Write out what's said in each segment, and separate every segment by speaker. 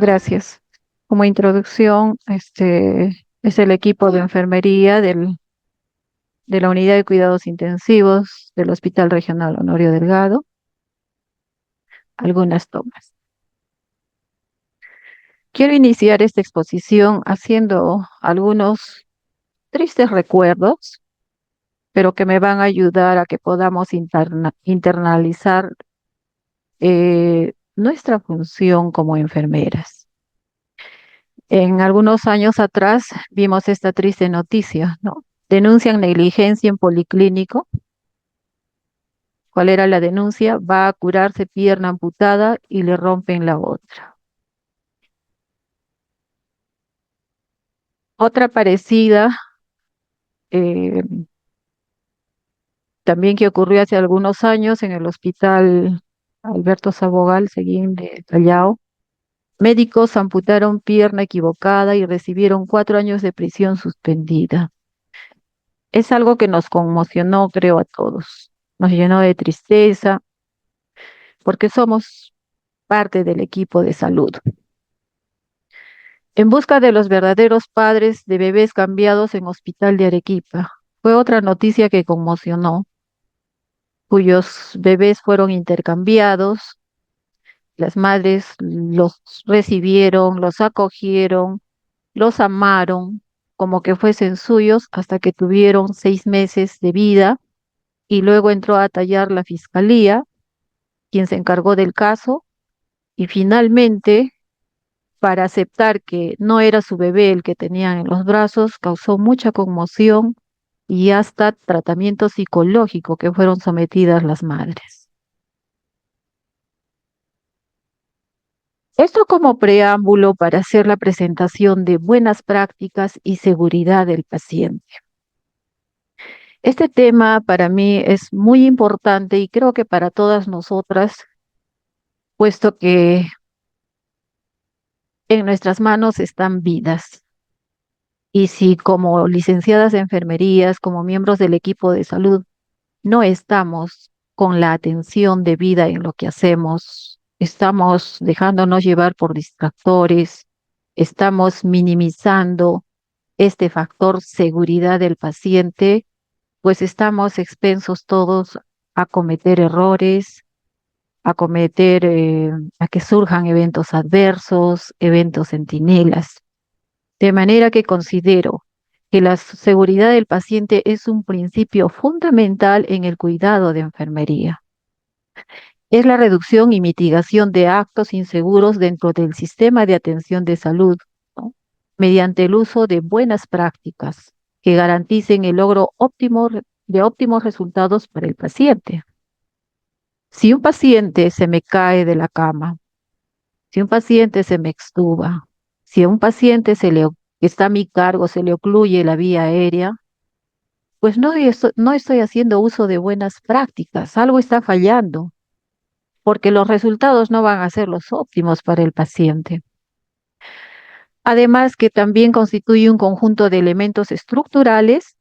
Speaker 1: Gracias. Como introducción, es el equipo de enfermería de la Unidad de Cuidados Intensivos del Hospital Regional Honorio Delgado. Algunas tomas. Quiero iniciar esta exposición haciendo algunos tristes recuerdos, pero que me van a ayudar a que podamos internalizar nuestra función como enfermeras. En algunos años atrás vimos esta triste noticia, ¿no? Denuncian negligencia en policlínico. ¿Cuál era la denuncia? Va a curarse pierna amputada y le rompen la otra. Otra parecida, eh, también que ocurrió hace algunos años en el hospital Alberto Sabogal, Seguín de Callao. Médicos amputaron pierna equivocada y recibieron 4 años de prisión suspendida. Es algo que nos conmocionó, creo, a todos. Nos llenó de tristeza porque somos parte del equipo de salud. En busca de los verdaderos padres de bebés cambiados en Hospital de Arequipa. Fue otra noticia que conmocionó, cuyos bebés fueron intercambiados. Las madres los recibieron, los acogieron, los amaron como que fuesen suyos hasta que tuvieron 6 meses de vida y luego entró a tallar la fiscalía, quien se encargó del caso y finalmente, para aceptar que no era su bebé el que tenían en los brazos, causó mucha conmoción y hasta tratamiento psicológico que fueron sometidas las madres. Esto como preámbulo para hacer la presentación de buenas prácticas y seguridad del paciente. Este tema para mí es muy importante y creo que para todas nosotras, puesto que en nuestras manos están vidas. Y si como licenciadas de enfermerías, como miembros del equipo de salud, no estamos con la atención debida en lo que hacemos, estamos dejándonos llevar por distractores, estamos minimizando este factor seguridad del paciente, pues estamos expensos todos a cometer errores, a que surjan eventos adversos, eventos centinelas. De manera que considero que la seguridad del paciente es un principio fundamental en el cuidado de enfermería. Es la reducción y mitigación de actos inseguros dentro del sistema de atención de salud, ¿no? Mediante el uso de buenas prácticas que garanticen el logro de óptimos resultados para el paciente. Si un paciente se me cae de la cama, si un paciente se me extuba, si a un paciente que está a mi cargo se le ocluye la vía aérea, pues no estoy haciendo uso de buenas prácticas, algo está fallando, porque los resultados no van a ser los óptimos para el paciente. Además que también constituye un conjunto de elementos estructurales,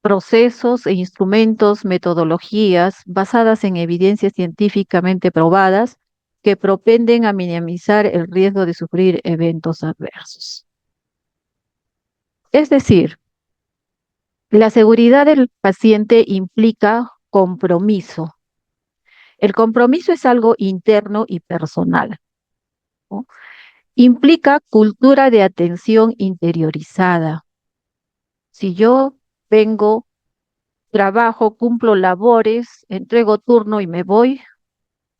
Speaker 1: procesos e instrumentos, metodologías basadas en evidencias científicamente probadas que propenden a minimizar el riesgo de sufrir eventos adversos. Es decir, la seguridad del paciente implica compromiso. El compromiso es algo interno y personal, ¿no? Implica cultura de atención interiorizada. Si yo vengo, trabajo, cumplo labores, entrego turno y me voy,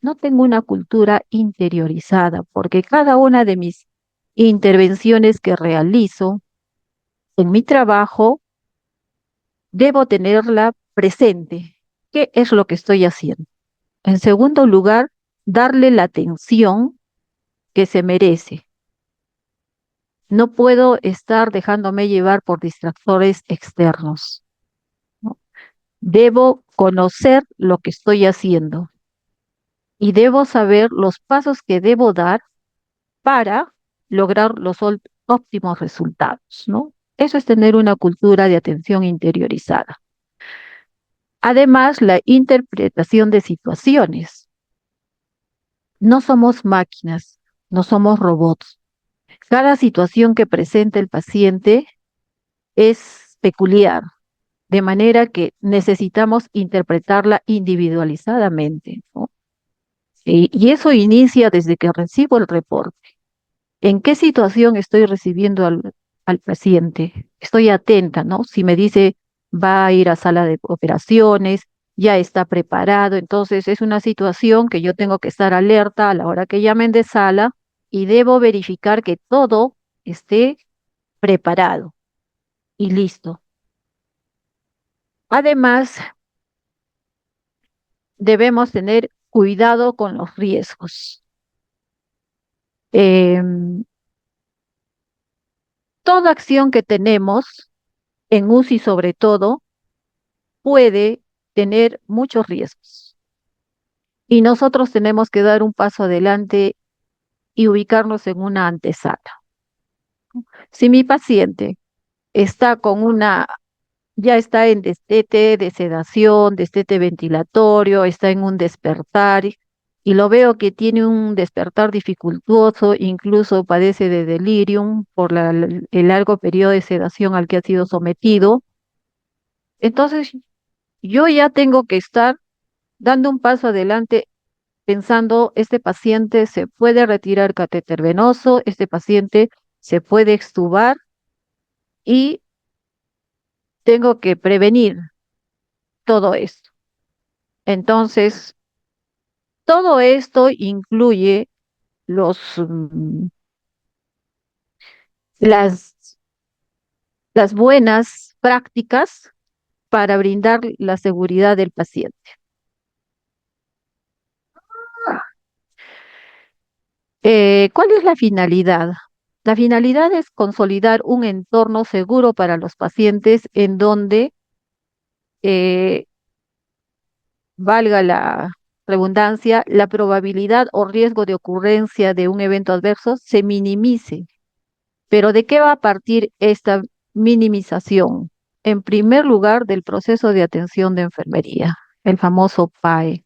Speaker 1: no tengo una cultura interiorizada, porque cada una de mis intervenciones que realizo en mi trabajo debo tenerla presente. ¿Qué es lo que estoy haciendo? En segundo lugar, darle la atención que se merece. No puedo estar dejándome llevar por distractores externos, ¿no? Debo conocer lo que estoy haciendo y debo saber los pasos que debo dar para lograr los óptimos resultados, ¿no? Eso es tener una cultura de atención interiorizada. Además, la interpretación de situaciones. No somos máquinas no somos robots. Cada situación que presenta el paciente es peculiar, de manera que necesitamos interpretarla individualizadamente, ¿no? Y eso inicia desde que recibo el reporte. ¿En qué situación estoy recibiendo al paciente? Estoy atenta, ¿no? Si me dice va a ir a sala de operaciones, ya está preparado, entonces es una situación que yo tengo que estar alerta a la hora que llamen de sala y debo verificar que todo esté preparado y listo. Además, debemos tener cuidado con los riesgos. Em, Toda acción que tenemos, en UCI sobre todo, puede tener muchos riesgos. Y nosotros tenemos que dar un paso adelante y ubicarnos en una antesala. Si mi paciente está con ya está en destete de sedación, destete ventilatorio, está en un despertar y lo veo que tiene un despertar dificultuoso, incluso padece de delirium por el largo periodo de sedación al que ha sido sometido, entonces yo ya tengo que estar dando un paso adelante pensando, este paciente se puede retirar catéter venoso, este paciente se puede extubar y tengo que prevenir todo esto. Entonces, todo esto incluye los, mm, las, las buenas prácticas para brindar la seguridad del paciente. ¿Cuál es la finalidad? La finalidad es consolidar un entorno seguro para los pacientes en donde eh, valga la redundancia, la probabilidad o riesgo de ocurrencia de un evento adverso se minimice. Pero ¿de qué va a partir esta minimización? En primer lugar, del proceso de atención de enfermería, el famoso PAE.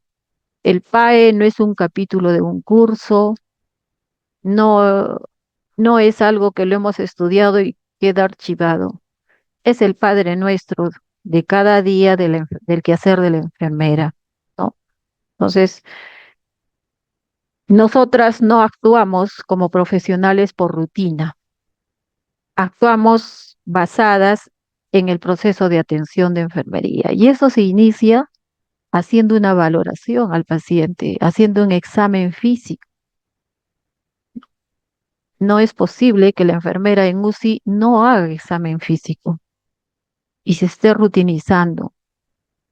Speaker 1: El PAE no es un capítulo de un curso, no, no es algo que lo hemos estudiado y queda archivado. Es el Padre Nuestro de cada día del quehacer de la enfermera, ¿no? Entonces, nosotras no actuamos como profesionales por rutina, actuamos basadas en el proceso de atención de enfermería y eso se inicia haciendo una valoración al paciente, haciendo un examen físico. No es posible que la enfermera en UCI no haga examen físico y se esté rutinizando.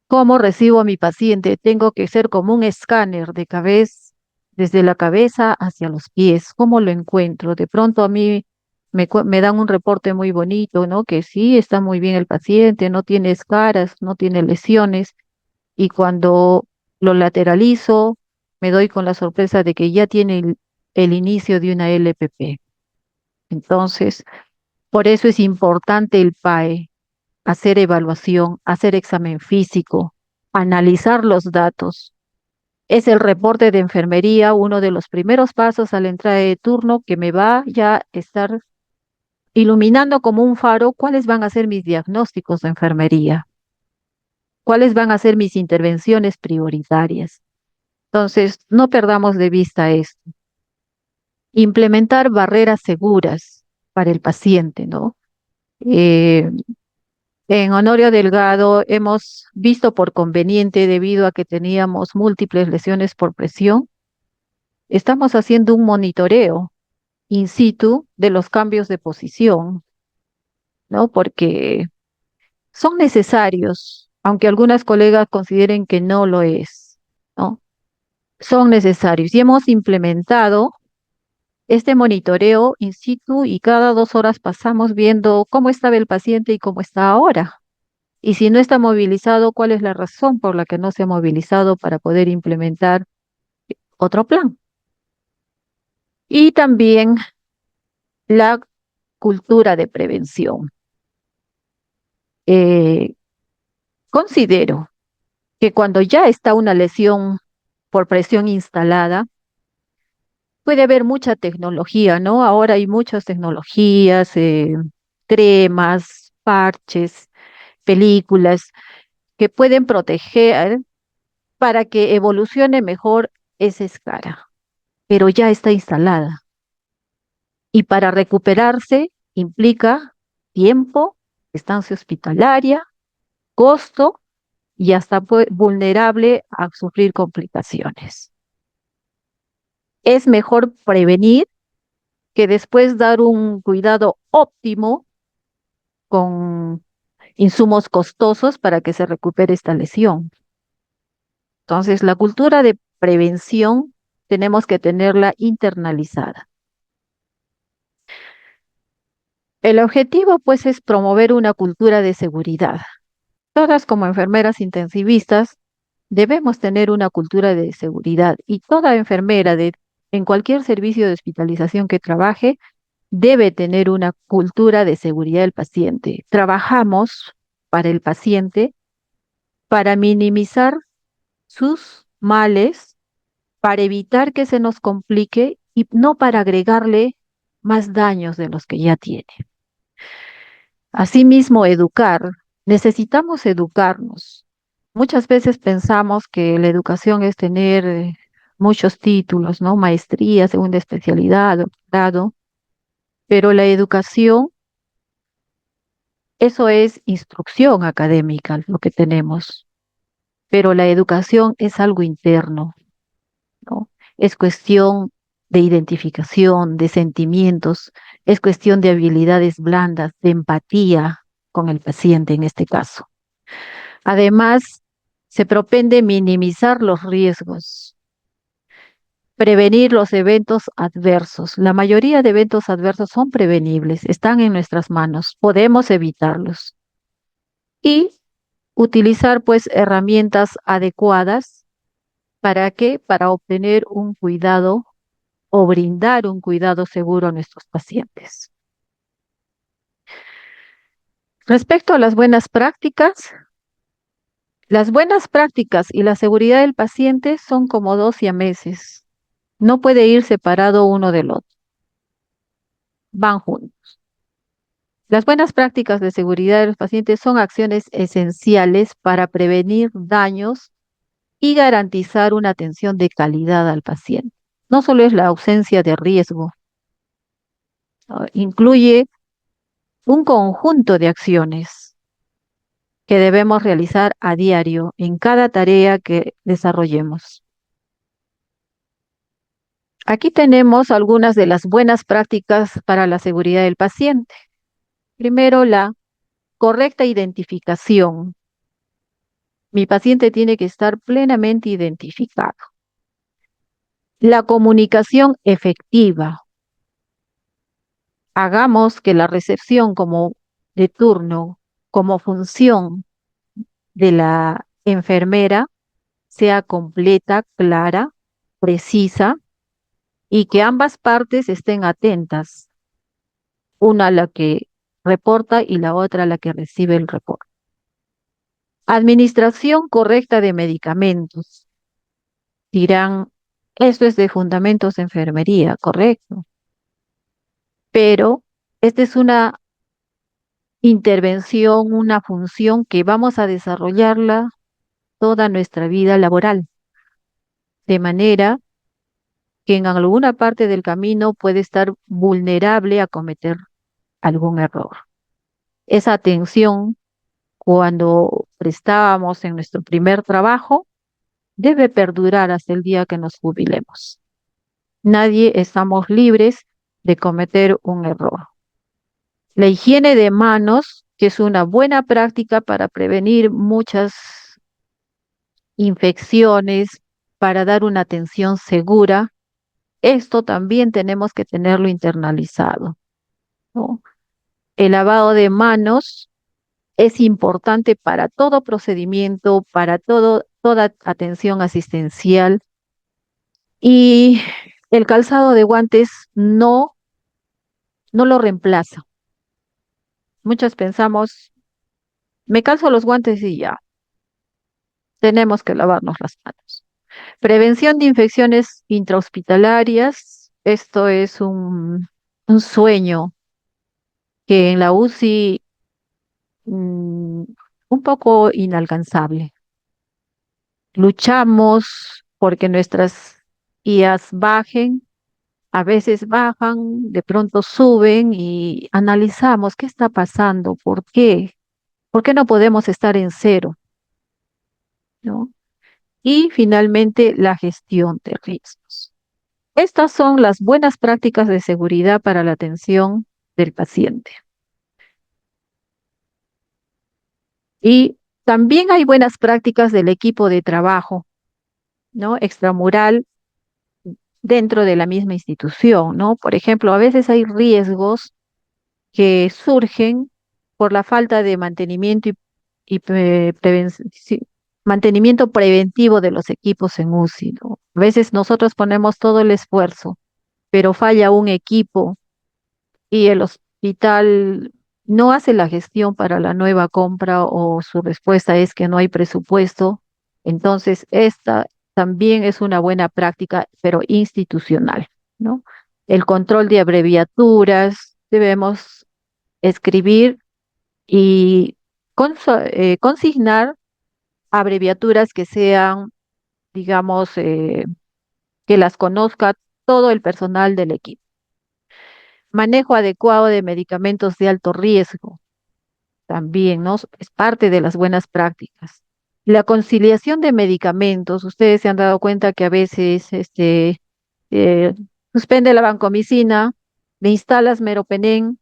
Speaker 1: ¿Cómo recibo a mi paciente? Tengo que ser como un escáner de cabeza, desde la cabeza hacia los pies. ¿Cómo lo encuentro? De pronto a mí me dan un reporte muy bonito, ¿no? Que sí, está muy bien el paciente, no tiene escaras, no tiene lesiones. Y cuando lo lateralizo, me doy con la sorpresa de que ya tiene el inicio de una LPP. Entonces, por eso es importante el PAE, hacer evaluación, hacer examen físico, analizar los datos. Es el reporte de enfermería, uno de los primeros pasos a la entrada de turno que me va ya a estar iluminando como un faro cuáles van a ser mis diagnósticos de enfermería, cuáles van a ser mis intervenciones prioritarias. Entonces, no perdamos de vista esto. Implementar barreras seguras para el paciente, ¿no? Eh, En Honorio Delgado hemos visto por conveniente, debido a que teníamos múltiples lesiones por presión, estamos haciendo un monitoreo in situ de los cambios de posición, ¿no? Porque son necesarios, aunque algunas colegas consideren que no lo es, ¿no? Son necesarios y hemos implementado este monitoreo in situ y cada 2 horas pasamos viendo cómo estaba el paciente y cómo está ahora. Y si no está movilizado, ¿cuál es la razón por la que no se ha movilizado para poder implementar otro plan? Y también la cultura de prevención. Eh, Considero que cuando ya está una lesión por presión instalada, Puede haber mucha tecnología, ¿no? Ahora hay muchas tecnologías, cremas, parches, películas que pueden proteger para que evolucione mejor esa escara, pero ya está instalada. Y para recuperarse implica tiempo, estancia hospitalaria, costo y hasta vulnerable a sufrir complicaciones. Es mejor prevenir que después dar un cuidado óptimo con insumos costosos para que se recupere esta lesión. Entonces, la cultura de prevención tenemos que tenerla internalizada. El objetivo, pues, es promover una cultura de seguridad. Todas como enfermeras intensivistas debemos tener una cultura de seguridad y toda enfermera en cualquier servicio de hospitalización que trabaje debe tener una cultura de seguridad del paciente. Trabajamos para el paciente, para minimizar sus males, para evitar que se nos complique y no para agregarle más daños de los que ya tiene. Asimismo, educar. Necesitamos educarnos. Muchas veces pensamos que la educación es tener muchos títulos, ¿no? Maestría, segunda especialidad, doctorado, pero la educación, eso es instrucción académica, lo que tenemos, pero la educación es algo interno, ¿no? Es cuestión de identificación, de sentimientos, es cuestión de habilidades blandas, de empatía con el paciente en este caso. Además, se propende minimizar los riesgos, prevenir los eventos adversos. La mayoría de eventos adversos son prevenibles, están en nuestras manos, podemos evitarlos. Y utilizar pues herramientas adecuadas. ¿Para qué? Para obtener un cuidado o brindar un cuidado seguro a nuestros pacientes. Respecto a las buenas prácticas y la seguridad del paciente son como dos siameses. No puede ir separado uno del otro. Van juntos. Las buenas prácticas de seguridad de los pacientes son acciones esenciales para prevenir daños y garantizar una atención de calidad al paciente. No solo es la ausencia de riesgo, ¿no? Incluye un conjunto de acciones que debemos realizar a diario en cada tarea que desarrollemos. Aquí tenemos algunas de las buenas prácticas para la seguridad del paciente. Primero, la correcta identificación. Mi paciente tiene que estar plenamente identificado. La comunicación efectiva. Hagamos que la recepción como de turno, como función de la enfermera, sea completa, clara, precisa y que ambas partes estén atentas, una a la que reporta y la otra a la que recibe el reporte. Administración correcta de medicamentos. Dirán, esto es de fundamentos de enfermería, correcto, pero esta es una intervención, una función que vamos a desarrollarla toda nuestra vida laboral, de manera que en alguna parte del camino puede estar vulnerable a cometer algún error. Esa atención, cuando prestábamos en nuestro primer trabajo, debe perdurar hasta el día que nos jubilemos. Nadie estamos libres de cometer un error. La higiene de manos, que es una buena práctica para prevenir muchas infecciones, para dar una atención segura, esto también tenemos que tenerlo internalizado, ¿no? El lavado de manos es importante para todo procedimiento, para toda atención asistencial y el calzado de guantes no lo reemplaza. Muchos pensamos, me calzo los guantes y ya, tenemos que lavarnos las manos. Prevención de infecciones intrahospitalarias. Esto es un sueño que en la UCI un poco inalcanzable. Luchamos porque nuestras IAs bajen, a veces bajan, de pronto suben y analizamos qué está pasando, por qué no podemos estar en cero, ¿no? Y finalmente la gestión de riesgos. Estas son las buenas prácticas de seguridad para la atención del paciente. Y también hay buenas prácticas del equipo de trabajo, ¿no? Extramural dentro de la misma institución, ¿no? Por ejemplo, a veces hay riesgos que surgen por la falta de mantenimiento sí, mantenimiento preventivo de los equipos en UCI, ¿no? A veces nosotros ponemos todo el esfuerzo, pero falla un equipo y el hospital no hace la gestión para la nueva compra o su respuesta es que no hay presupuesto. Entonces, esta también es una buena práctica, pero institucional, ¿no? El control de abreviaturas, debemos escribir y consignar abreviaturas que sean, digamos, que las conozca todo el personal del equipo. Manejo adecuado de medicamentos de alto riesgo, también, ¿no? Es parte de las buenas prácticas. La conciliación de medicamentos, ustedes se han dado cuenta que a veces eh, suspende la vancomicina, le instalas meropenem,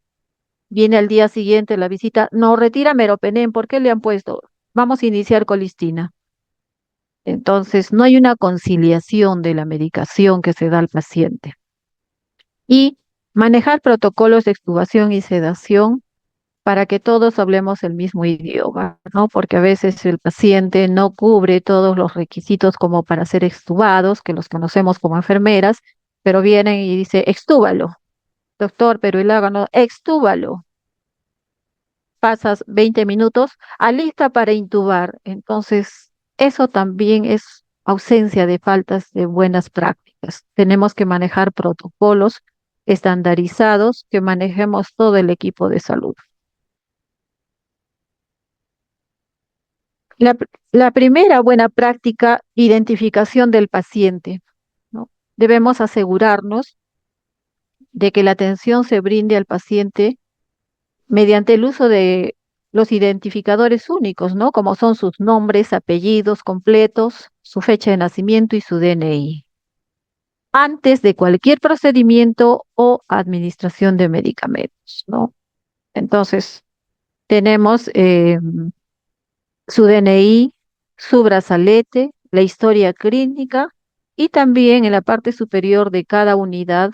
Speaker 1: viene al día siguiente la visita, no retira meropenem, ¿por qué le han puesto? Vamos a iniciar colistina. Entonces, no hay una conciliación de la medicación que se da al paciente. Y manejar protocolos de extubación y sedación para que todos hablemos el mismo idioma, ¿no? Porque a veces el paciente no cubre todos los requisitos como para ser extubados, que los conocemos como enfermeras, pero vienen y dice, extúbalo, doctor, pero el no, extúbalo. Pasas 20 minutos, alista para intubar. Entonces, eso también es ausencia de faltas de buenas prácticas. Tenemos que manejar protocolos estandarizados que manejemos todo el equipo de salud. La primera buena práctica, identificación del paciente, ¿no? Debemos asegurarnos de que la atención se brinde al paciente mediante el uso de los identificadores únicos, ¿no? Como son sus nombres, apellidos completos, su fecha de nacimiento y su DNI, antes de cualquier procedimiento o administración de medicamentos, ¿no? Entonces, tenemos su DNI, su brazalete, la historia clínica y también en la parte superior de cada unidad,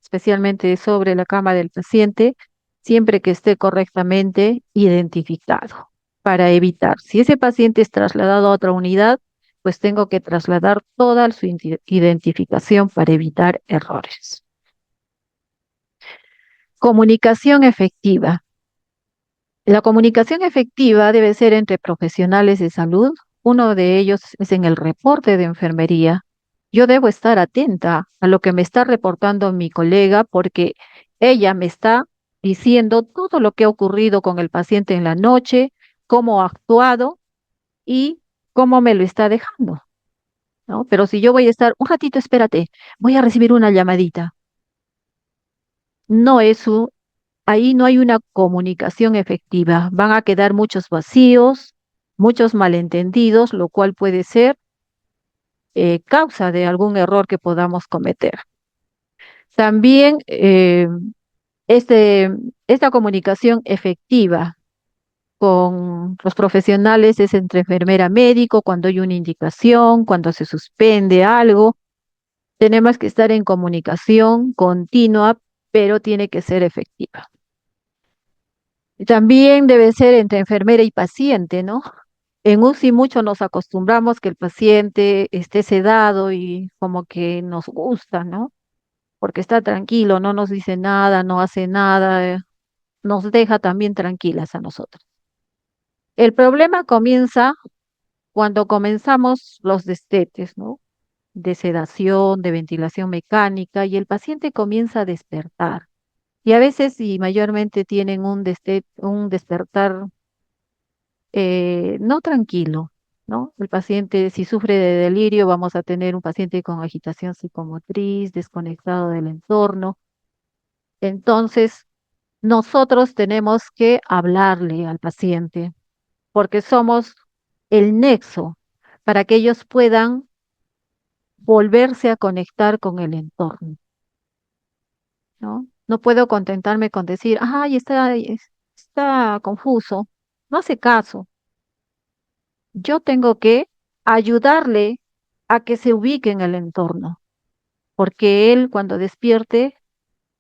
Speaker 1: especialmente sobre la cama del paciente, siempre que esté correctamente identificado, para evitar, si ese paciente es trasladado a otra unidad, pues tengo que trasladar toda su identificación para evitar errores. Comunicación efectiva. La comunicación efectiva debe ser entre profesionales de salud. Uno de ellos es en el reporte de enfermería. Yo debo estar atenta a lo que me está reportando mi colega porque ella me está diciendo todo lo que ha ocurrido con el paciente en la noche, cómo ha actuado y cómo me lo está dejando, ¿no? Pero si yo voy a estar, un ratito, espérate, voy a recibir una llamadita. No es ahí no hay una comunicación efectiva. Van a quedar muchos vacíos, muchos malentendidos, lo cual puede ser causa de algún error que podamos cometer. También este, esta comunicación efectiva con los profesionales es entre enfermera médico, cuando hay una indicación, cuando se suspende algo. Tenemos que estar en comunicación continua, pero tiene que ser efectiva. Y también debe ser entre enfermera y paciente, ¿no? En UCI mucho nos acostumbramos que el paciente esté sedado y como que nos gusta, ¿no? Porque está tranquilo, no nos dice nada, no hace nada, nos deja también tranquilas a nosotros. El problema comienza cuando comenzamos los destetes, ¿no? de sedación, de ventilación mecánica, y el paciente comienza a despertar. Y a veces, y mayormente, tienen un despertar no tranquilo, ¿no? El paciente, si sufre de delirio, vamos a tener un paciente con agitación psicomotriz, desconectado del entorno. Entonces, nosotros tenemos que hablarle al paciente, porque somos el nexo para que ellos puedan volverse a conectar con el entorno, ¿no? No puedo contentarme con decir, ay, está confuso, no hace caso. Yo tengo que ayudarle a que se ubique en el entorno, porque él cuando despierte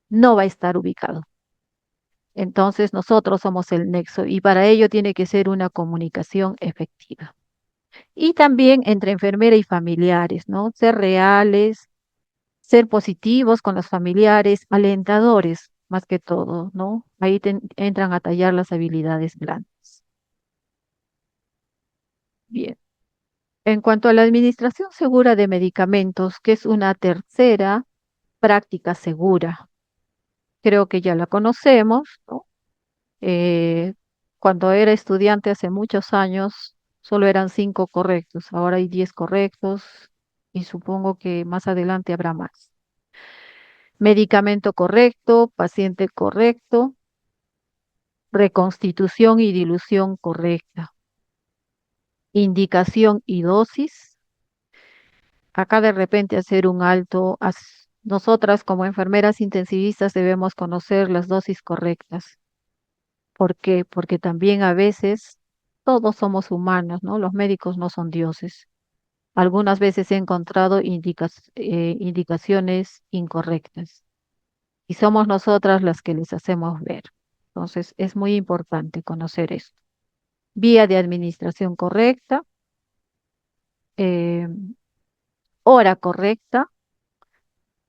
Speaker 1: no va a estar ubicado. Entonces nosotros somos el nexo y para ello tiene que ser una comunicación efectiva. Y también entre enfermera y familiares, ¿no? Ser reales, ser positivos con los familiares, alentadores más que todo, ¿no? Ahí entran a tallar las habilidades blandas. Bien. En cuanto a la administración segura de medicamentos, que es una tercera práctica segura, creo que ya la conocemos, ¿no? Eh, Cuando era estudiante hace muchos años, solo eran 5 correctos, ahora hay 10 correctos y supongo que más adelante habrá más. Medicamento correcto, paciente correcto, reconstitución y dilución correcta, indicación y dosis. Acá de repente hacer un alto. Nosotras como enfermeras intensivistas debemos conocer las dosis correctas. ¿Por qué? Porque también a veces todos somos humanos, ¿no? Los médicos no son dioses. Algunas veces he encontrado indicaciones incorrectas y somos nosotras las que les hacemos ver. Entonces es muy importante conocer esto. Vía de administración correcta, eh, hora correcta,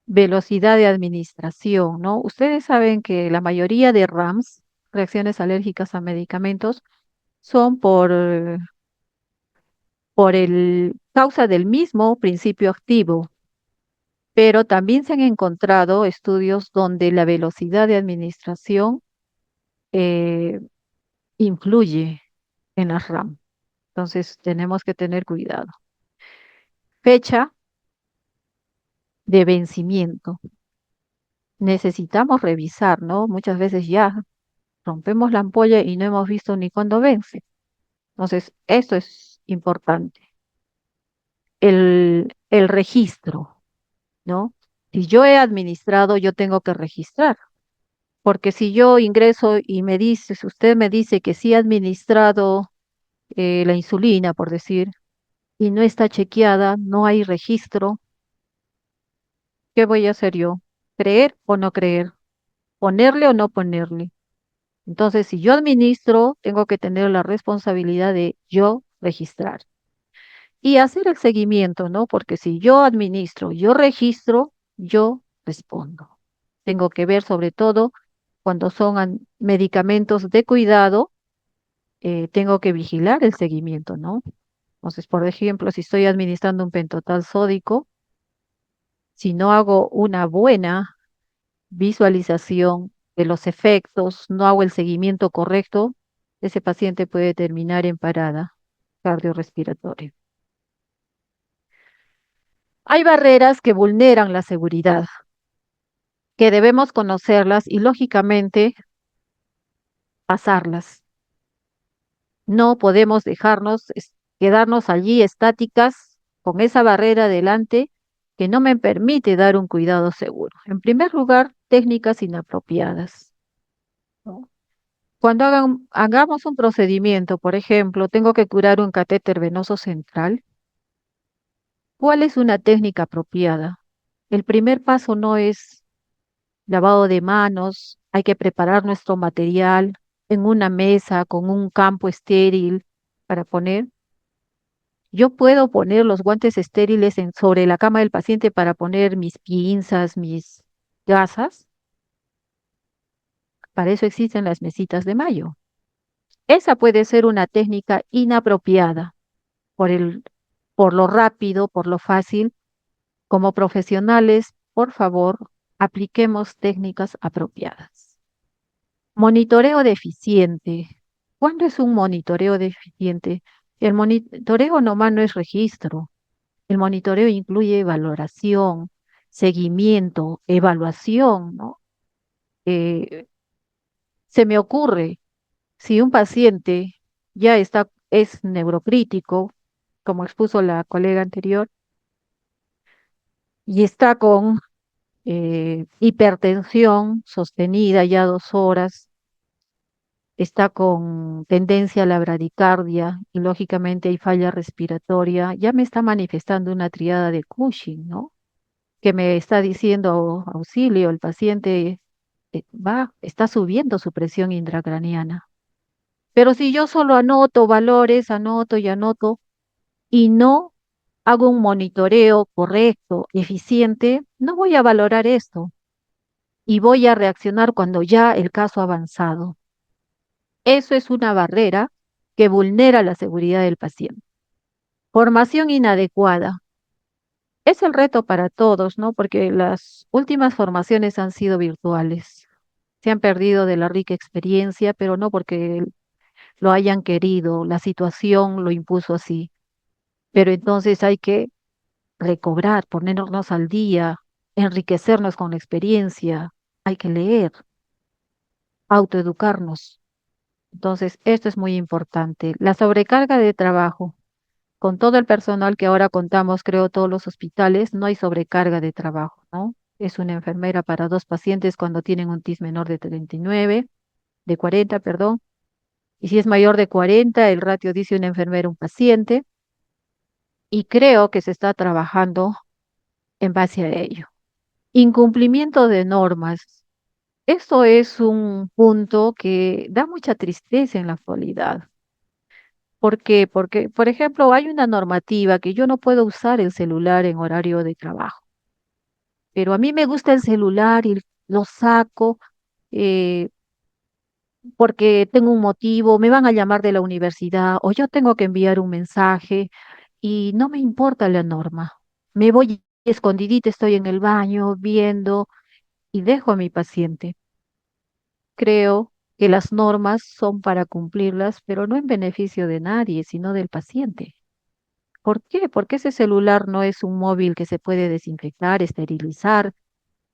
Speaker 1: velocidad de administración, ¿no? Ustedes saben que la mayoría de RAMS, reacciones alérgicas a medicamentos, son por el causa del mismo principio activo, pero también se han encontrado estudios donde la velocidad de administración eh, influye en las RAM. Entonces tenemos que tener cuidado. Fecha de vencimiento. Necesitamos revisar, ¿no? Muchas veces ya rompemos la ampolla y no hemos visto ni cuándo vence. Entonces, esto es importante. El registro, ¿no? Si yo he administrado, yo tengo que registrar, porque si yo ingreso y me dice, si usted me dice que sí ha administrado la insulina, por decir, y no está chequeada, no hay registro, ¿qué voy a hacer yo? ¿Creer o no creer? ¿Ponerle o no ponerle? Entonces, si yo administro, tengo que tener la responsabilidad de yo registrar y hacer el seguimiento, ¿no? Porque si yo administro, yo registro, yo respondo. Tengo que ver sobre todo cuando son medicamentos de cuidado, tengo que vigilar el seguimiento, ¿no? Entonces, por ejemplo, si estoy administrando un pentotal sódico, si no hago una buena visualización de los efectos, no hago el seguimiento correcto, ese paciente puede terminar en parada cardiorrespiratoria. Hay barreras que vulneran la seguridad, que debemos conocerlas y lógicamente pasarlas. No podemos quedarnos allí estáticas con esa barrera delante que no me permite dar un cuidado seguro. En primer lugar, técnicas inapropiadas, ¿no? Cuando hagamos un procedimiento, por ejemplo, tengo que curar un catéter venoso central, ¿cuál es una técnica apropiada? El primer paso no es lavado de manos, hay que preparar nuestro material en una mesa con un campo estéril para poner. Yo puedo poner los guantes estériles sobre la cama del paciente para poner mis pinzas, mis gasas. Para eso existen las mesitas de mayo. Esa puede ser una técnica inapropiada por por lo rápido, por lo fácil, Como profesionales, por favor, apliquemos técnicas apropiadas. Monitoreo deficiente. ¿Cuándo es un monitoreo deficiente? El monitoreo nomás no es registro. El monitoreo incluye valoración, seguimiento, evaluación, ¿no? Eh, Se me ocurre, si un paciente ya es neurocrítico, como expuso la colega anterior, y está con hipertensión sostenida ya 2 horas, está con tendencia a la bradicardia y lógicamente hay falla respiratoria, ya me está manifestando una triada de Cushing, ¿no? Que me está diciendo auxilio, el paciente está subiendo su presión intracraniana. Pero si yo solo anoto valores, anoto y anoto, y no hago un monitoreo correcto, eficiente, no voy a valorar esto y voy a reaccionar cuando ya el caso ha avanzado. Eso es una barrera que vulnera la seguridad del paciente. Formación inadecuada. Es el reto para todos, ¿no? Porque las últimas formaciones han sido virtuales. Se han perdido de la rica experiencia, pero no porque lo hayan querido, la situación lo impuso así. Pero entonces hay que recobrar, ponernos al día, enriquecernos con la experiencia, hay que leer, autoeducarnos. Entonces, esto es muy importante. La sobrecarga de trabajo. Con todo el personal que ahora contamos, creo, todos los hospitales, no hay sobrecarga de trabajo, ¿no? Es una enfermera para 2 pacientes cuando tienen un TIS menor de 39, de 40, perdón. Y si es mayor de 40, el ratio dice una enfermera, un paciente. Y creo que se está trabajando en base a ello. Incumplimiento de normas. Esto es un punto que da mucha tristeza en la actualidad. ¿Por qué? Porque, por ejemplo, hay una normativa que yo no puedo usar el celular en horario de trabajo, pero a mí me gusta el celular y lo saco eh, porque tengo un motivo, me van a llamar de la universidad o yo tengo que enviar un mensaje y no me importa la norma. Me voy escondidita, estoy en el baño viendo y dejo a mi paciente. Creo que las normas son para cumplirlas, pero no en beneficio de nadie, sino del paciente. ¿Por qué? Porque ese celular no es un móvil que se puede desinfectar, esterilizar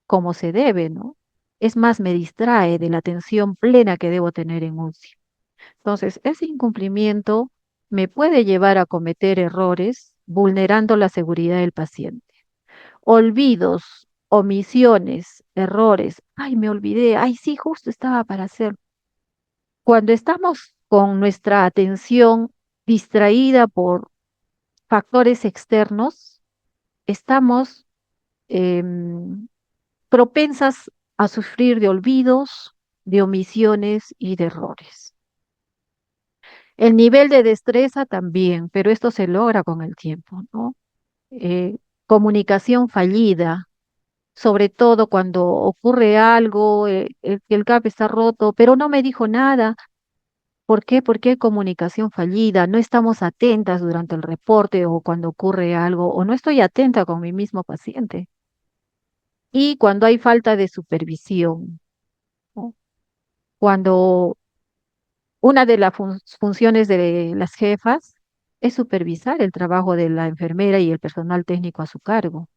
Speaker 1: como se debe, ¿no? Es más, me distrae de la atención plena que debo tener en UCI. Entonces, ese incumplimiento me puede llevar a cometer errores vulnerando la seguridad del paciente. Olvidos, omisiones, errores. Ay, me olvidé. Ay, sí, justo estaba para hacer. Cuando estamos con nuestra atención distraída por factores externos, estamos em, propensas a sufrir de olvidos, de omisiones y de errores. El nivel de destreza también, pero esto se logra con el tiempo, ¿no? Eh, Comunicación fallida, sobre todo cuando ocurre algo, el CAP está roto, pero no me dijo nada. ¿Por qué? Porque hay comunicación fallida, no estamos atentas durante el reporte o cuando ocurre algo, o no estoy atenta con mi mismo paciente. Y cuando hay falta de supervisión, ¿no? Cuando una de las funciones de las jefas es supervisar el trabajo de la enfermera y el personal técnico a su cargo,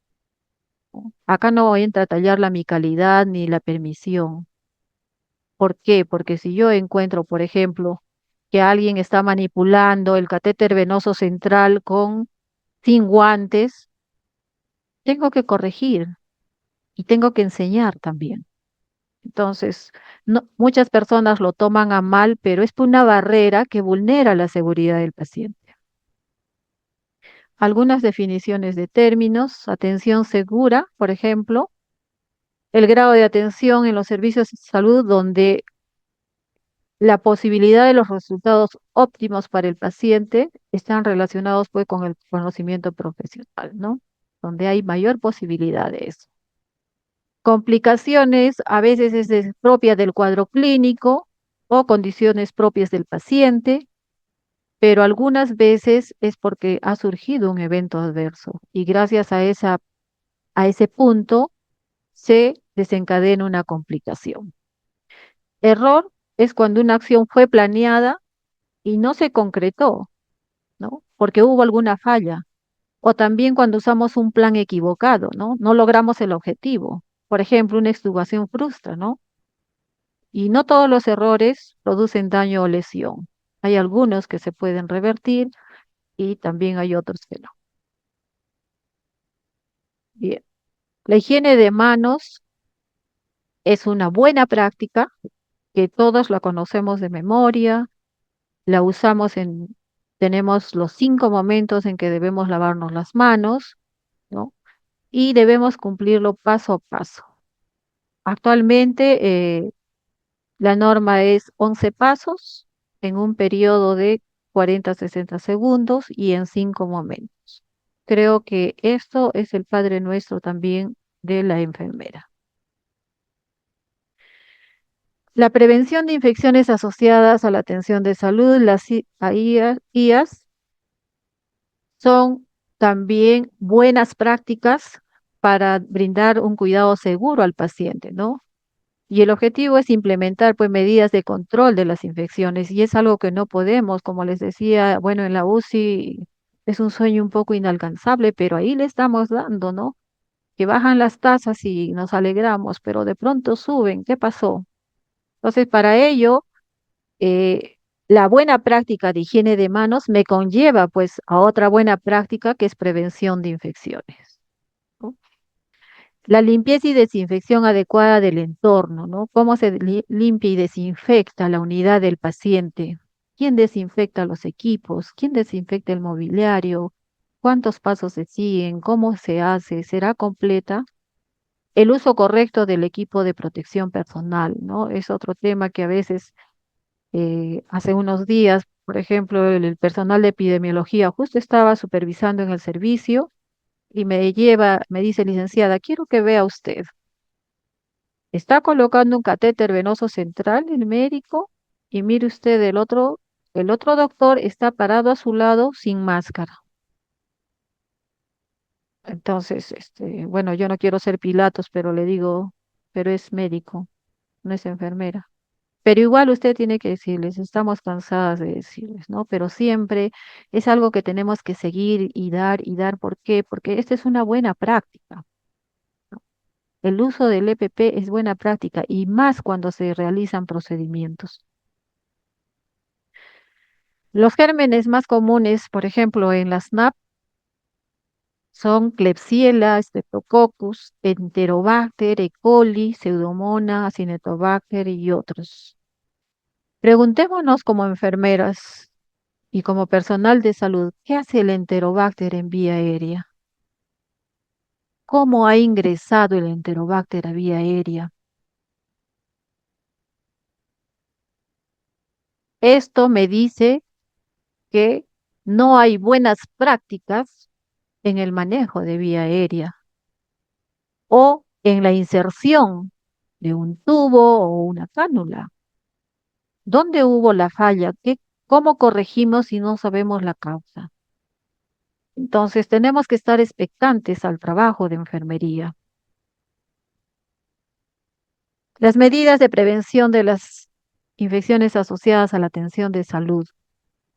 Speaker 1: ¿no? Acá no entra a tallar la amicalidad ni la permisión. ¿Por qué? Porque si yo encuentro, por ejemplo, que alguien está manipulando el catéter venoso central sin guantes, tengo que corregir y tengo que enseñar también. Entonces, muchas personas lo toman a mal, pero es una barrera que vulnera la seguridad del paciente. Algunas definiciones de términos, atención segura, por ejemplo, el grado de atención en los servicios de salud donde la posibilidad de los resultados óptimos para el paciente están relacionados pues con el conocimiento profesional, ¿no? Donde hay mayor posibilidad de eso. Complicaciones a veces propia del cuadro clínico o condiciones propias del paciente, pero algunas veces es porque ha surgido un evento adverso y gracias a esa a ese punto se desencadena una complicación. Error es cuando una acción fue planeada y no se concretó, ¿no? Porque hubo alguna falla. O también cuando usamos un plan equivocado, ¿no? No logramos el objetivo. Por ejemplo, una extubación frustra, ¿no? Y no todos los errores producen daño o lesión. Hay algunos que se pueden revertir y también hay otros que no. Bien. La higiene de manos es una buena práctica que todos la conocemos de memoria, la usamos tenemos los 5 momentos en que debemos lavarnos las manos, ¿no? Y debemos cumplirlo paso a paso. Actualmente, la norma es 11 pasos en un periodo de 40 a 60 segundos y en 5 momentos. Creo que esto es el Padre Nuestro también de la enfermera. La prevención de infecciones asociadas a la atención de salud, las IAS, son también buenas prácticas para brindar un cuidado seguro al paciente, ¿no? Y el objetivo es implementar pues medidas de control de las infecciones y es algo que no podemos, como les decía, bueno, en la UCI es un sueño un poco inalcanzable, pero ahí le estamos dando, ¿no? Que bajan las tasas y nos alegramos, pero de pronto suben. ¿Qué pasó? Entonces, para ello, eh, la buena práctica de higiene de manos me conlleva pues a otra buena práctica que es prevención de infecciones, ¿no? La limpieza y desinfección adecuada del entorno, ¿no? ¿Cómo se limpia y desinfecta la unidad del paciente? ¿Quién desinfecta los equipos? ¿Quién desinfecta el mobiliario? ¿Cuántos pasos se siguen? ¿Cómo se hace? ¿Será completa? El uso correcto del equipo de protección personal, ¿no? Es otro tema que a veces, hace unos días, por ejemplo, el personal de epidemiología justo estaba supervisando en el servicio y me dice, licenciada, quiero que vea usted. Está colocando un catéter venoso central el médico y mire usted el otro doctor está parado a su lado sin máscara. Entonces, bueno, yo no quiero ser Pilatos, pero le digo, pero es médico, no es enfermera. Pero igual usted tiene que decirles, estamos cansadas de decirles, ¿no? Pero siempre es algo que tenemos que seguir y dar y dar. ¿Por qué? Porque esta es una buena práctica. El uso del EPP es buena práctica y más cuando se realizan procedimientos. Los gérmenes más comunes, por ejemplo, en las SNAP son Klebsiella, Streptococcus, Enterobacter, E. coli, Pseudomonas, Acinetobacter y otros. Preguntémonos como enfermeras y como personal de salud, ¿qué hace el Enterobacter en vía aérea? ¿Cómo ha ingresado el Enterobacter a vía aérea? Esto me dice que no hay buenas prácticas en el manejo de vía aérea o en la inserción de un tubo o una cánula. ¿Dónde hubo la falla? ¿Cómo corregimos si no sabemos la causa? Entonces tenemos que estar expectantes al trabajo de enfermería. Las medidas de prevención de las infecciones asociadas a la atención de salud.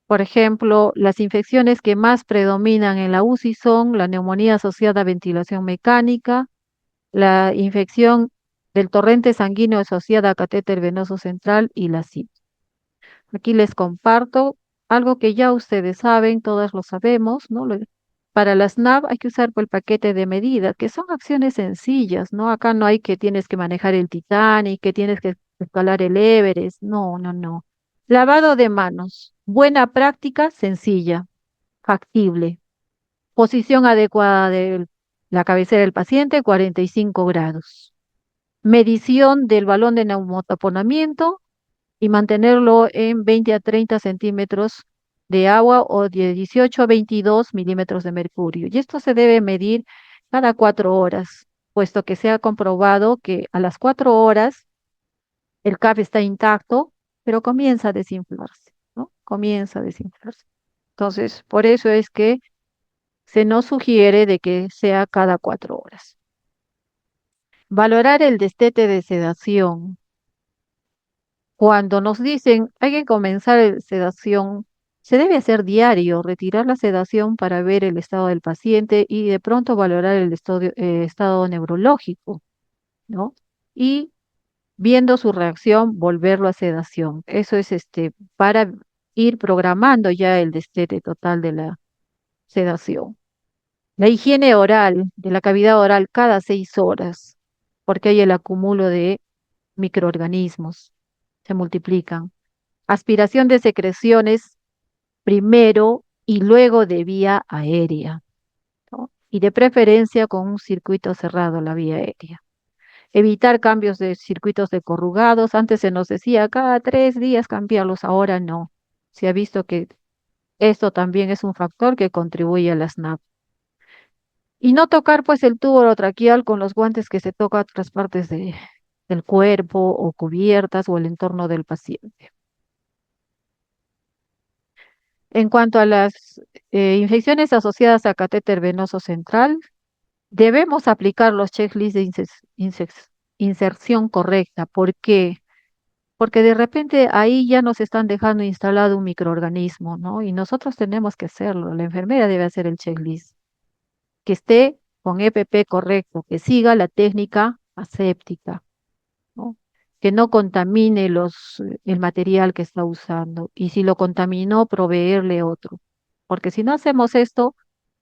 Speaker 1: Por ejemplo, las infecciones que más predominan en la UCI son la neumonía asociada a ventilación mecánica, la infección del torrente sanguíneo asociada a catéter venoso central y la SID. Aquí les comparto algo que ya ustedes saben, todas lo sabemos, ¿no? Para las NAV hay que usar pues, el paquete de medidas, que son acciones sencillas, ¿no? Acá no hay que tienes que manejar el Titanic, que tienes que escalar el Everest, no, no, no. Lavado de manos, buena práctica, sencilla, factible. Posición adecuada de la cabecera del paciente, 45 grados. Medición del balón de neumotaponamiento y mantenerlo en 20 a 30 centímetros de agua o de 18 a 22 milímetros de mercurio. Y esto se debe medir cada 4 horas, puesto que se ha comprobado que a las 4 horas el CAP está intacto, pero comienza a desinflarse, ¿no? Comienza a desinflarse. Entonces, por eso es que se nos sugiere de que sea cada 4 horas. Valorar el destete de sedación. Cuando nos dicen hay que comenzar sedación, se debe hacer diario, retirar la sedación para ver el estado del paciente y de pronto valorar el estado neurológico, ¿no? Y viendo su reacción, volverlo a sedación. Eso es para ir programando ya el destete total de la sedación. La higiene oral, de la cavidad oral cada 6 horas, porque hay el acumulo de microorganismos, se multiplican. Aspiración de secreciones primero y luego de vía aérea, ¿no? Y de preferencia con un circuito cerrado, la vía aérea. Evitar cambios de circuitos de corrugados. Antes se nos decía cada 3 días cambiarlos, ahora no. Se ha visto que esto también es un factor que contribuye a las NAP. Y no tocar pues el tubo orotraqueal con los guantes que se toca a otras partes del cuerpo o cubiertas o el entorno del paciente. En cuanto a las infecciones asociadas a catéter venoso central, debemos aplicar los checklists de inserción correcta. ¿Por qué? Porque de repente ahí ya nos están dejando instalado un microorganismo, ¿no? Y nosotros tenemos que hacerlo. La enfermera debe hacer el checklist, que esté con EPP correcto, que siga la técnica aséptica, ¿no? Que no contamine el material que está usando. Y si lo contaminó, proveerle otro. Porque si no hacemos esto,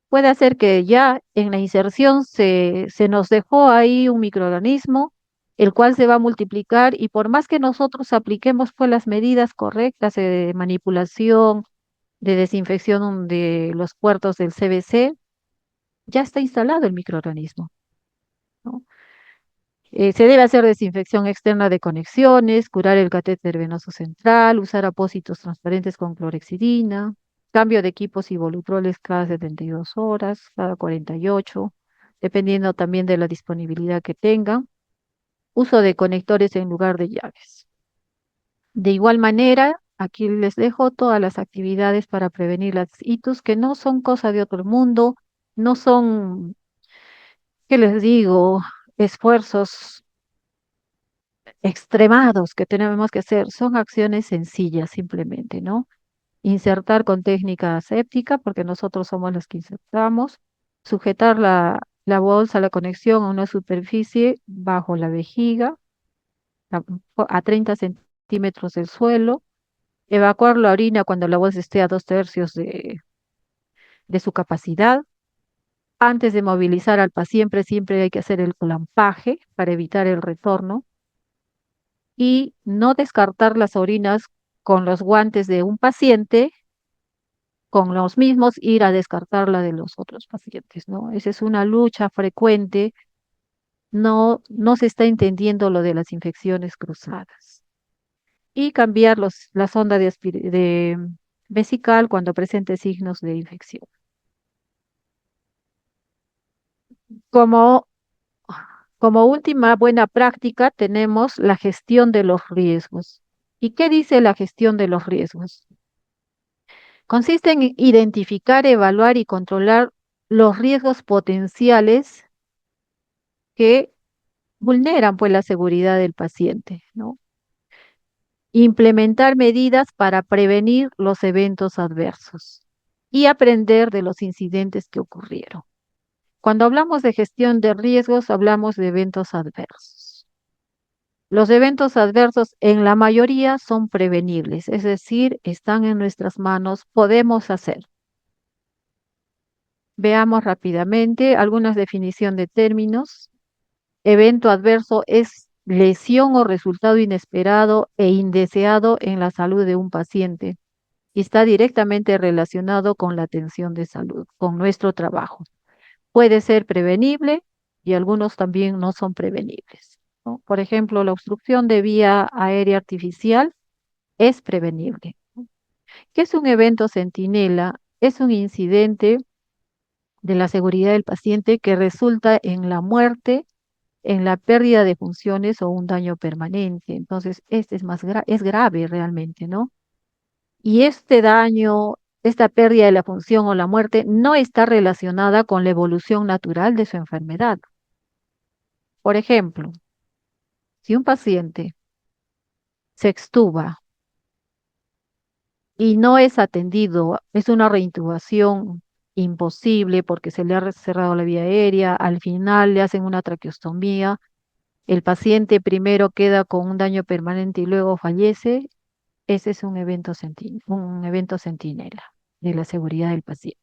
Speaker 1: puede hacer que ya en la inserción se nos dejó ahí un microorganismo, el cual se va a multiplicar y por más que nosotros apliquemos pues las medidas correctas de manipulación, de desinfección de los puertos del CBC, ya está instalado el microorganismo, ¿no? Se debe hacer desinfección externa de conexiones, curar el catéter venoso central, usar apósitos transparentes con clorexidina, cambio de equipos y volutroles cada 72 horas, cada 48, dependiendo también de la disponibilidad que tengan. Uso de conectores en lugar de llaves. De igual manera, aquí les dejo todas las actividades para prevenir las ITUS, que no son cosa de otro mundo, no son, ¿qué les digo? Esfuerzos extremados que tenemos que hacer, son acciones sencillas simplemente, ¿no? Insertar con técnica aséptica, porque nosotros somos los que insertamos, sujetar la bolsa, la conexión a una superficie bajo la vejiga, a, a 30 centímetros del suelo, evacuar la orina cuando la bolsa esté a 2/3 de su capacidad. Antes de movilizar al paciente, siempre hay que hacer el clampaje para evitar el retorno y no descartar las orinas con los guantes de un paciente, con los mismos ir a descartarla de los otros pacientes, ¿no? Esa es una lucha frecuente, no se está entendiendo lo de las infecciones cruzadas. Y cambiar la sonda de vesical cuando presente signos de infección. Como, como última buena práctica tenemos la gestión de los riesgos. ¿Y qué dice la gestión de los riesgos? Consiste en identificar, evaluar y controlar los riesgos potenciales que vulneran pues la seguridad del paciente, ¿no? Implementar medidas para prevenir los eventos adversos y aprender de los incidentes que ocurrieron. Cuando hablamos de gestión de riesgos, hablamos de eventos adversos. Los eventos adversos en la mayoría son prevenibles, es decir, están en nuestras manos, podemos hacer. Veamos rápidamente algunas definiciones de términos. Evento adverso es lesión o resultado inesperado e indeseado en la salud de un paciente y está directamente relacionado con la atención de salud, con nuestro trabajo. Puede ser prevenible y algunos también no son prevenibles, ¿no? Por ejemplo, la obstrucción de vía aérea artificial es prevenible. ¿Qué es un evento centinela? Es un incidente de la seguridad del paciente que resulta en la muerte, en la pérdida de funciones o un daño permanente. Entonces, este es grave realmente, ¿no? Y este daño, esta pérdida de la función o la muerte no está relacionada con la evolución natural de su enfermedad. Por ejemplo, si un paciente se extuba y no es atendido, es una reintubación imposible porque se le ha cerrado la vía aérea, al final le hacen una traqueostomía, el paciente primero queda con un daño permanente y luego fallece, ese es un evento centinela de la seguridad del paciente.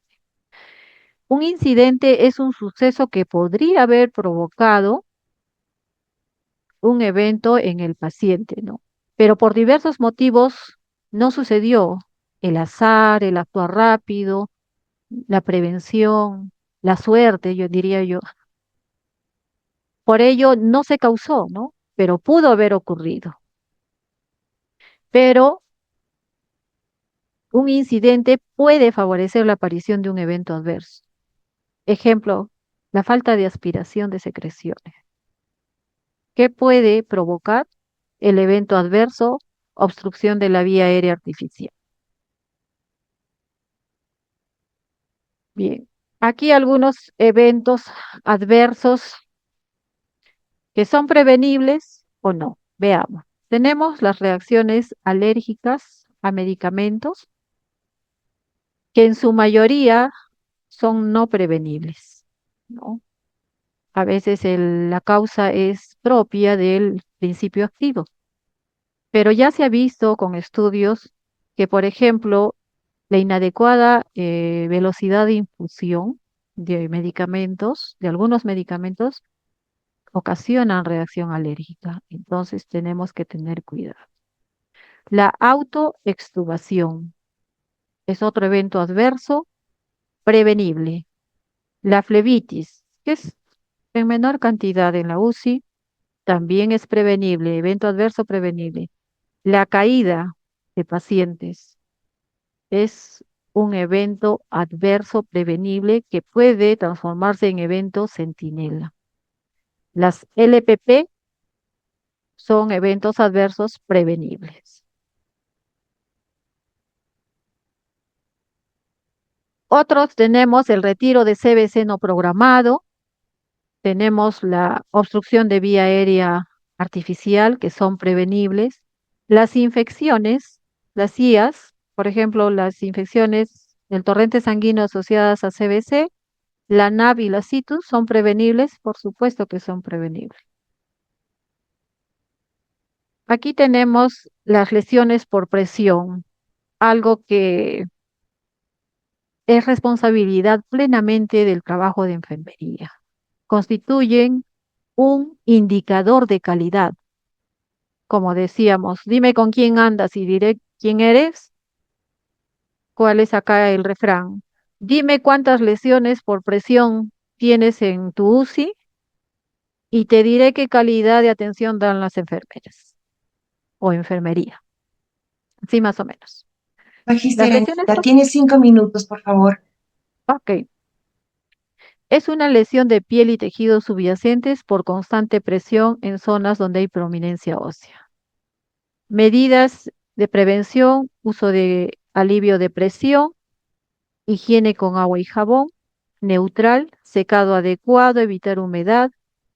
Speaker 1: Un incidente es un suceso que podría haber provocado un evento en el paciente, ¿no? Pero por diversos motivos no sucedió. El azar, el actuar rápido, la prevención, la suerte, yo diría yo. Por ello no se causó, ¿no? Pero pudo haber ocurrido. Pero un incidente puede favorecer la aparición de un evento adverso. Ejemplo, la falta de aspiración de secreciones. ¿Qué puede provocar el evento adverso? Obstrucción de la vía aérea artificial. Bien, aquí algunos eventos adversos que son prevenibles o no. Veamos. Tenemos las reacciones alérgicas a medicamentos que en su mayoría son no prevenibles, ¿no? A veces la causa es propia del principio activo, pero ya se ha visto con estudios que, por ejemplo, la inadecuada velocidad de infusión de medicamentos, de algunos medicamentos, ocasionan reacción alérgica. Entonces tenemos que tener cuidado. La autoextubación es otro evento adverso prevenible. La flebitis, que es en menor cantidad en la UCI, también es prevenible, evento adverso prevenible. La caída de pacientes es un evento adverso prevenible que puede transformarse en evento centinela. Las LPP son eventos adversos prevenibles. Otros tenemos el retiro de CBC no programado, tenemos la obstrucción de vía aérea artificial, que son prevenibles. Las infecciones, las IAS, por ejemplo, las infecciones del torrente sanguíneo asociadas a CBC, la NAV y la CITUS son prevenibles, por supuesto que son prevenibles. Aquí tenemos las lesiones por presión, algo que es responsabilidad plenamente del trabajo de enfermería. Constituyen un indicador de calidad. Como decíamos, dime con quién andas y diré quién eres. ¿Cuál es acá el refrán? Dime cuántas lesiones por presión tienes en tu UCI y te diré qué calidad de atención dan las enfermeras o enfermería. Sí, más o menos. Las
Speaker 2: Magister
Speaker 1: lesiones
Speaker 2: Anita,
Speaker 1: por...
Speaker 2: tiene 5 minutos, por favor.
Speaker 1: Ok. Es una lesión de piel y tejidos subyacentes por constante presión en zonas donde hay prominencia ósea. Medidas de prevención, uso de alivio de presión, higiene con agua y jabón, neutral, secado adecuado, evitar humedad,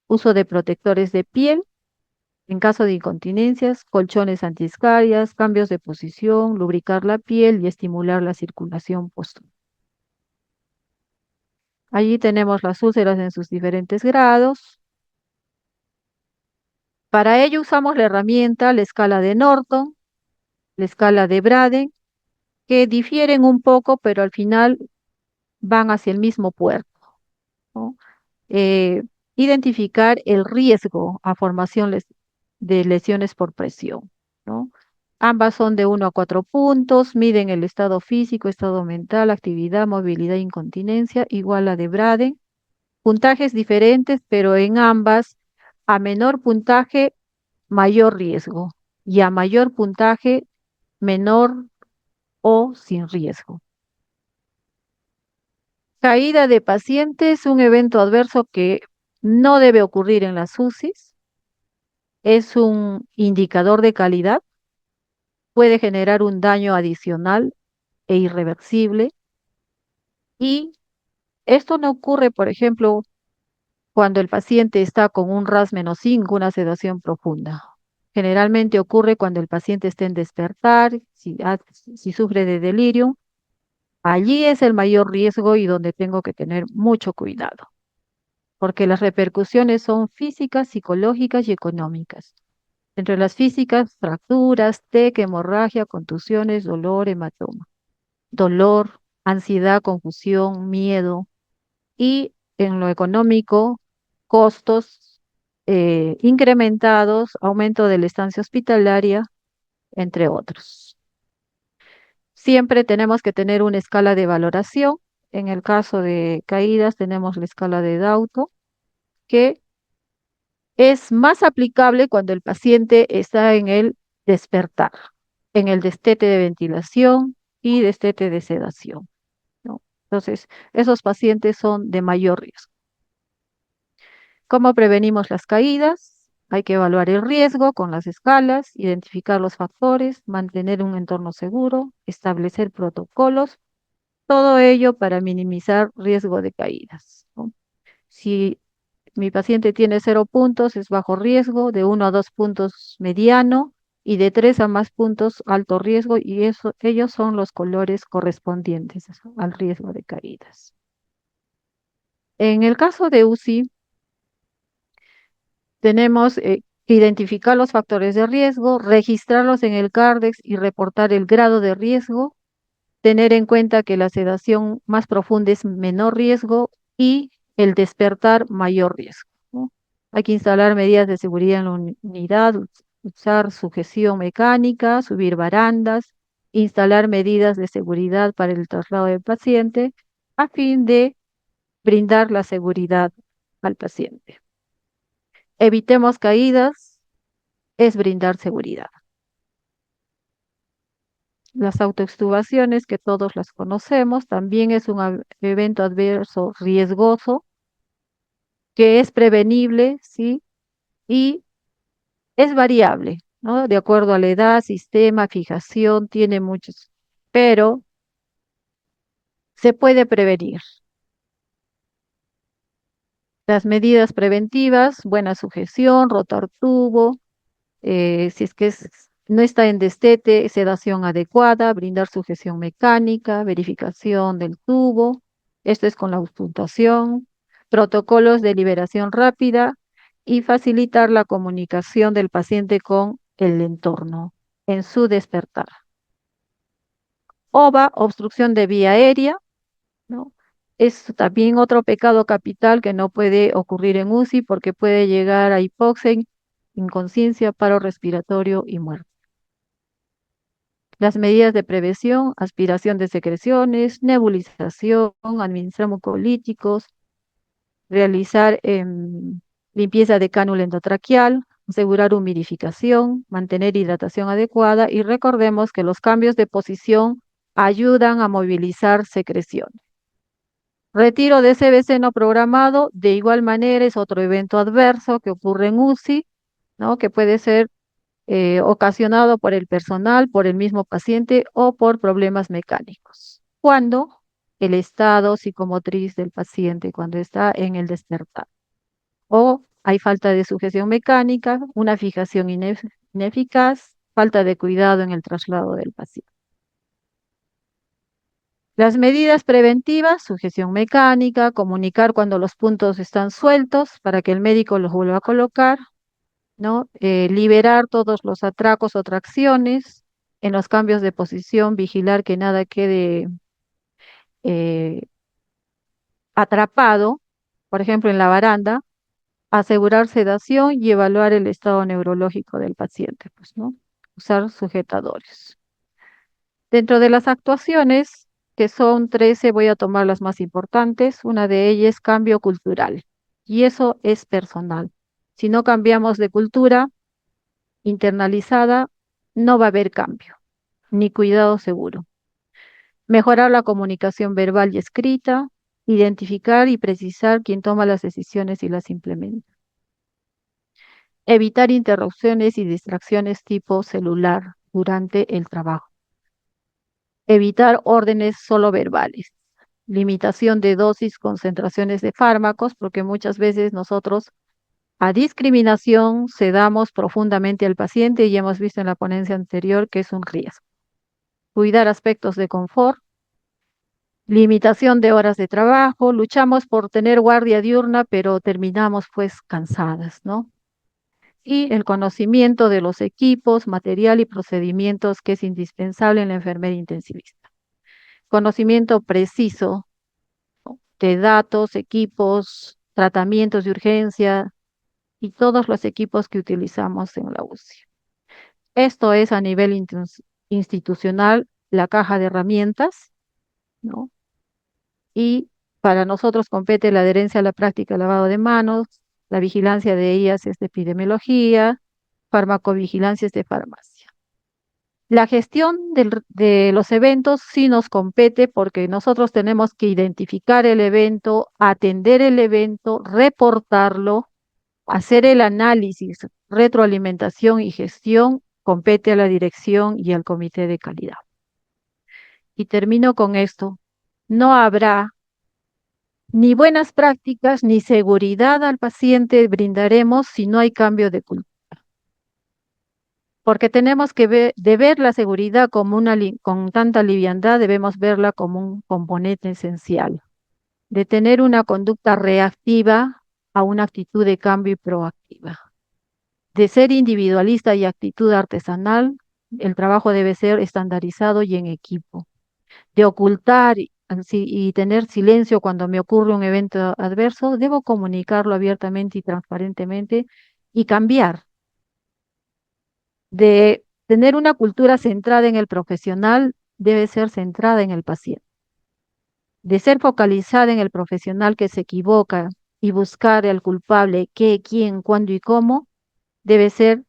Speaker 1: uso de protectores de piel, en caso de incontinencias, colchones antiescarias, cambios de posición, lubricar la piel y estimular la circulación posterior. Allí tenemos las úlceras en sus diferentes grados. Para ello usamos la herramienta, la escala de Norton, la escala de Braden, que difieren un poco, pero al final van hacia el mismo puerto, ¿no? Eh, Identificar el riesgo a formación de lesiones por presión, ¿no? Ambas son de 1 a 4 puntos, miden el estado físico, estado mental, actividad, movilidad, incontinencia, igual a de Braden. Puntajes diferentes, pero en ambas, a menor puntaje, mayor riesgo, y a mayor puntaje, menor o sin riesgo. Caída de pacientes, un evento adverso que no debe ocurrir en las UCIs, es un indicador de calidad, puede generar un daño adicional e irreversible y esto no ocurre, por ejemplo, cuando el paciente está con un RAS-5, una sedación profunda. Generalmente ocurre cuando el paciente está en despertar, si sufre de delirio. Allí es el mayor riesgo y donde tengo que tener mucho cuidado, porque las repercusiones son físicas, psicológicas y económicas. Entre las físicas, fracturas, TEC, hemorragia, contusiones, dolor, hematoma. Dolor, ansiedad, confusión, miedo. Y en lo económico, costos incrementados, aumento de la estancia hospitalaria, entre otros. Siempre tenemos que tener una escala de valoración. En el caso de caídas, tenemos la escala de Dauto, que es más aplicable cuando el paciente está en el despertar, en el destete de ventilación y destete de sedación, ¿no? Entonces, esos pacientes son de mayor riesgo. ¿Cómo prevenimos las caídas? Hay que evaluar el riesgo con las escalas, identificar los factores, mantener un entorno seguro, establecer protocolos, todo ello para minimizar riesgo de caídas, ¿no? Si mi paciente tiene 0 puntos, es bajo riesgo; de 1 a 2 puntos, mediano; y de 3 a más puntos, alto riesgo, y ellos son los colores correspondientes al riesgo de caídas. En el caso de UCI, tenemos que identificar los factores de riesgo, registrarlos en el Cardex y reportar el grado de riesgo, tener en cuenta que la sedación más profunda es menor riesgo y el despertar mayor riesgo, ¿no? Hay que instalar medidas de seguridad en la unidad, usar sujeción mecánica, subir barandas, instalar medidas de seguridad para el traslado del paciente a fin de brindar la seguridad al paciente. Evitemos caídas, es brindar seguridad. Las autoextubaciones, que todos las conocemos, también es un evento adverso riesgoso que es prevenible, ¿sí? Y es variable, ¿no? De acuerdo a la edad, sistema, fijación, tiene muchos, pero se puede prevenir. Las medidas preventivas: buena sujeción, rotar tubo, si es que no está en destete, sedación adecuada, brindar sujeción mecánica, verificación del tubo, esto es con la auscultación, protocolos de liberación rápida y facilitar la comunicación del paciente con el entorno en su despertar. OVA, obstrucción de vía aérea, ¿no? Es también otro pecado capital que no puede ocurrir en UCI porque puede llegar a hipoxia, inconsciencia, paro respiratorio y muerte. Las medidas de prevención: aspiración de secreciones, nebulización, administrar mucolíticos, realizar limpieza de cánula endotraqueal, asegurar humidificación, mantener hidratación adecuada, y recordemos que los cambios de posición ayudan a movilizar secreciones. Retiro de CBC no programado, de igual manera, es otro evento adverso que ocurre en UCI, ¿no? Que puede ser ocasionado por el personal, por el mismo paciente o por problemas mecánicos. Cuando el estado psicomotriz del paciente, cuando está en el despertar, o hay falta de sujeción mecánica, una fijación ineficaz, falta de cuidado en el traslado del paciente. Las medidas preventivas: sujeción mecánica, comunicar cuando los puntos están sueltos para que el médico los vuelva a colocar, ¿no? Liberar todos los atracos o tracciones. En los cambios de posición, vigilar que nada quede eh, atrapado, por ejemplo, en la baranda. Asegurar sedación y evaluar el estado neurológico del paciente, pues, ¿no? Usar sujetadores. Dentro de las actuaciones, que son 13, voy a tomar las más importantes. Una de ellas es cambio cultural, y eso es personal. Si no cambiamos de cultura internalizada, no va a haber cambio, ni cuidado seguro. Mejorar la comunicación verbal y escrita, identificar y precisar quién toma las decisiones y las implementa. Evitar interrupciones y distracciones tipo celular durante el trabajo. Evitar órdenes solo verbales. limitación de dosis, concentraciones de fármacos, porque muchas veces nosotros a discriminación sedamos profundamente al paciente y hemos visto en la ponencia anterior que es un riesgo. Cuidar aspectos de confort, limitación de horas de trabajo, luchamos por tener guardia diurna, pero terminamos pues cansadas, ¿no? Y el conocimiento de los equipos, material y procedimientos que es indispensable en la enfermería intensivista. Conocimiento preciso de datos, equipos, tratamientos de urgencia y todos los equipos que utilizamos en la UCI. Esto es a nivel institucional la caja de herramientas, ¿no? Y para nosotros compete la adherencia a la práctica de lavado de manos, la vigilancia de ellas es de epidemiología, farmacovigilancia es de farmacia. La gestión de los eventos sí nos compete porque nosotros tenemos que identificar el evento, atender el evento, reportarlo, hacer el análisis, retroalimentación y gestión, compete a la dirección y al comité de calidad. Y termino con esto. No habrá ni buenas prácticas ni seguridad al paciente brindaremos si no hay cambio de cultura. Porque tenemos que ver, de ver la seguridad como con tanta liviandad, debemos verla como un componente esencial. De tener una conducta reactiva a una actitud de cambio y proactiva. De ser individualista y actitud artesanal, el trabajo debe ser estandarizado y en equipo. De ocultar y tener silencio cuando me ocurre un evento adverso, debo comunicarlo abiertamente y transparentemente y cambiar. De tener una cultura centrada en el profesional, debe ser centrada en el paciente. De ser focalizada en el profesional que se equivoca y buscar al culpable qué, quién, cuándo y cómo, debe ser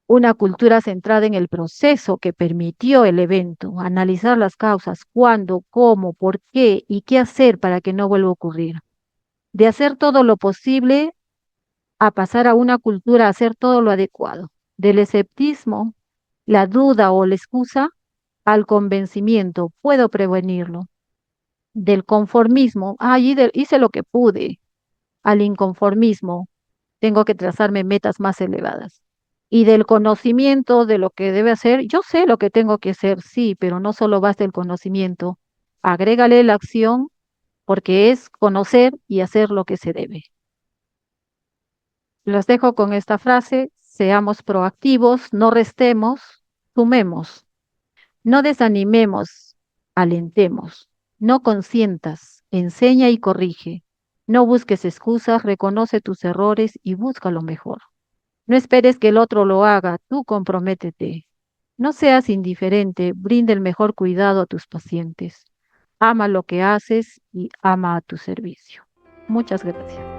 Speaker 1: una cultura centrada en el proceso que permitió el evento, analizar las causas, cuándo, cómo, por qué y qué hacer para que no vuelva a ocurrir. De hacer todo lo posible a pasar a una cultura, a hacer todo lo adecuado. Del escepticismo, la duda o la excusa, al convencimiento, puedo prevenirlo. Del conformismo, hice lo que pude, al inconformismo, tengo que trazarme metas más elevadas. Y del conocimiento de lo que debe hacer, yo sé lo que tengo que hacer, sí, pero no solo basta el conocimiento, agrégale la acción porque es conocer y hacer lo que se debe. Los dejo con esta frase, seamos proactivos, no restemos, sumemos, no desanimemos, alentemos, no consientas, enseña y corrige, no busques excusas, reconoce tus errores y busca lo mejor. No esperes que el otro lo haga, tú comprométete. No seas indiferente, brinda el mejor cuidado a tus pacientes. Ama lo que haces y ama a tu servicio. Muchas gracias.